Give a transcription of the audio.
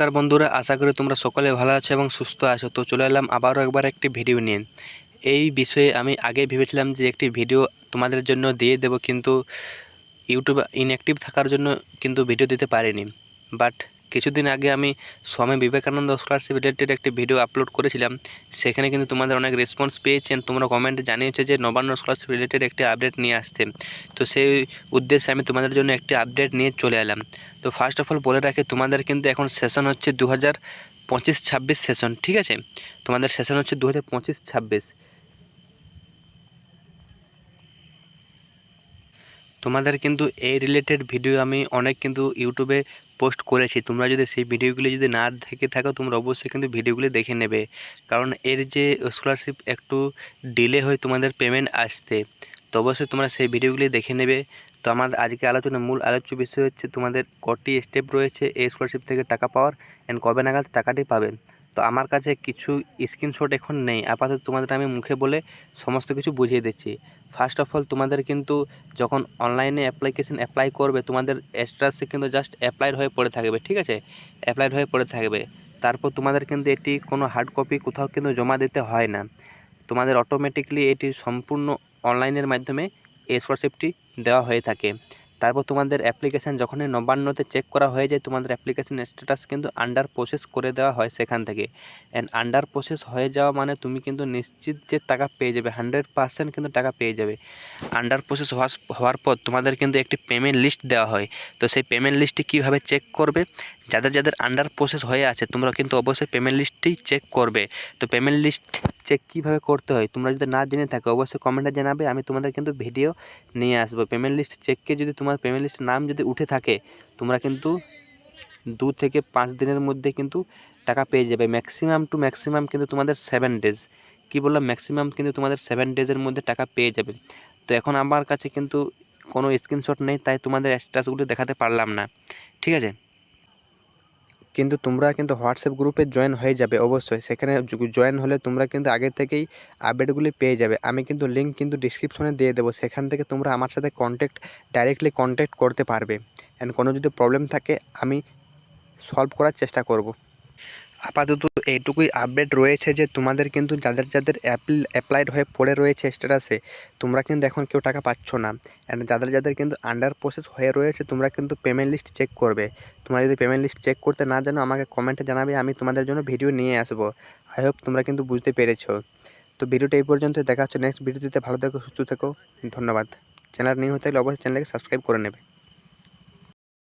নমস্কার বন্ধুরা, আশা করি তোমরা সকলে ভালো আছো এবং সুস্থ আছো। তো চলে এলাম আবারও একবার একটি ভিডিও নিয়ে। এই বিষয়ে আমি আগে ভেবেছিলাম যে একটি ভিডিও তোমাদের জন্য দিয়ে দেব, কিন্তু ইউটিউবে ইনঅ্যাক্টিভ থাকার জন্য কিন্তু ভিডিও দিতে পারিনি। বাট কিছুদিন আগে আমি স্বামী বিবেকানন্দ স্কলারশিপ রিলেটেড একটি ভিডিও আপলোড করেছিলাম। সেখানে কিন্তু তোমাদের অনেক রেসপন্স পেয়েছেন, তোমরা কমেন্টে জানিয়েছো যে নবান্ন স্কলারশিপ রিলেটেড একটি আপডেট নিয়ে আসতে। তো সেই উদ্দেশ্যে আমি তোমাদের জন্য একটি আপডেট নিয়ে চলে এলাম। তো ফার্স্ট অফ অল বলে রাখি, তোমাদের কিন্তু এখন সেশন হচ্ছে 2025-26 সেশন, ঠিক আছে? তোমাদের সেশন হচ্ছে 2025-26। তোমাদের কিন্তু এই রিলেটেড ভিডিও আমি অনেক কিন্তু ইউটিউবে পোস্ট করেছি। তোমরা যদি সেই ভিডিওগুলি যদি না দেখে থাকো, তোমরা অবশ্যই কিন্তু ভিডিওগুলি দেখে নেবে, কারণ এর যে স্কলারশিপ একটু ডিলে হয় তোমাদের পেমেন্ট আসতে। তো অবশ্যই তোমরা সেই ভিডিওগুলি দেখে নেবে। তো আমাদের আজকে মূল আলোচ্য বিষয় হচ্ছে তোমাদের কটি স্টেপ রয়েছে এই স্কলারশিপ থেকে টাকা পাওয়ার, অ্যান্ড কবে নাগাদ টাকাটি পাবেন। তো আমার কাছে কিছু স্ক্রিনশট এখন নেই, আপাতত তোমাদের আমি মুখে বলে সমস্ত কিছু বুঝিয়ে দিচ্ছি। ফার্স্ট অফ অল তোমাদের কিন্তু যখন অনলাইনে অ্যাপ্লাই করবে, তোমাদের স্ট্যাটাসে কিন্তু জাস্ট অ্যাপ্লাইড হয়ে পড়ে থাকবে, ঠিক আছে? অ্যাপ্লাইড হয়ে পড়ে থাকবে। তারপর তোমাদের কিন্তু এটি কোনো হার্ড কপি কোথাও কিন্তু জমা দিতে হয় না। তোমাদের অটোমেটিকলি এটি সম্পূর্ণ অনলাইনের মাধ্যমে এই স্কলারশিপটি দেওয়া হয়ে থাকে। তারপর তোমাদের অ্যাপ্লিকেশান যখনই নবান্নতে চেক করা হয়ে যায়, তোমাদের অ্যাপ্লিকেশান স্ট্যাটাস কিন্তু আন্ডার প্রসেস করে দেওয়া হয় সেখান থেকে। অ্যান্ড আন্ডার প্রসেস হয়ে যাওয়া মানে তুমি কিন্তু নিশ্চিত যে টাকা পেয়ে যাবে, 100% কিন্তু টাকা পেয়ে যাবে। আন্ডার প্রসেস হওয়ার পর তোমাদের কিন্তু একটি পেমেন্ট লিস্ট দেওয়া হয়। তো সেই পেমেন্ট লিস্টটি কীভাবে চেক করবে? যাদের যাদের আন্ডার প্রসেস হয়ে আছে, তোমরা কিন্তু অবশ্যই পেমেন্ট লিস্টটি চেক করবে। তো পেমেন্ট লিস্ট চেক কীভাবে করতে হয় তোমরা যদি না জেনে থাকো, অবশ্যই কমেন্টে জানাবে, আমি তোমাদের কিন্তু ভিডিও নিয়ে আসবো। পেমেন্ট লিস্ট চেককে যদি তোমার পেমেন্ট লিস্টের নাম যদি উঠে থাকে, তোমরা কিন্তু 2 থেকে 5 দিনের মধ্যে কিন্তু টাকা পেয়ে যাবে। ম্যাক্সিমাম কিন্তু তোমাদের 7 ডেজ, কী বললাম, ম্যাক্সিমাম কিন্তু তোমাদের 7 ডেজের মধ্যে টাকা পেয়ে যাবে। তো এখন আমার কাছে কিন্তু কোনো স্ক্রিনশট নেই, তাই তোমাদের স্ট্যাটাসগুলো দেখাতে পারলাম না, ঠিক আছে? কিন্তু তোমরা কিন্তু হোয়াটসঅ্যাপ গ্রুপে জয়েন হয়ে যাবে অবশ্যই। সেখানে জয়েন হলে তোমরা কিন্তু আগে থেকেই আপডেটগুলি পেয়ে যাবে। আমি কিন্তু লিঙ্ক কিন্তু ডিসক্রিপশনে দিয়ে দেবো, সেখান থেকে তোমরা আমার সাথে ডাইরেক্টলি কন্ট্যাক্ট করতে পারবে। অ্যান্ড কোনো যদি প্রবলেম থাকে আমি সলভ করার চেষ্টা করব। আপাতত এইটুকুই আপডেট রয়েছে যে তোমাদের কিন্তু যাদের যাদের অ্যাপ্লাইড হয়ে পড়ে রয়েছে স্ট্যাটাসে, তোমরা কিন্তু এখন কেউ টাকা পাচ্ছ না। অ্যান্ড যাদের যাদের কিন্তু আন্ডার প্রসেস হয়ে রয়েছে, তোমরা কিন্তু পেমেন্ট লিস্ট চেক করবে। তোমরা যদি পেমেন্ট লিস্ট চেক করতে না জানো, আমাকে কমেন্টে জানাবে, আমি তোমাদের জন্য ভিডিও নিয়ে আসবো। আই হোপ তোমরা কিন্তু বুঝতে পেরেছো। তো ভিডিওটা এই পর্যন্ত, দেখা হচ্ছে নেক্সট ভিডিওতে। ভালো থেকো, সুস্থ থেকো, ধন্যবাদ। চ্যানেল নিউ হতে হলে অবশ্যই চ্যানেলকে সাবস্ক্রাইব করে নেবে।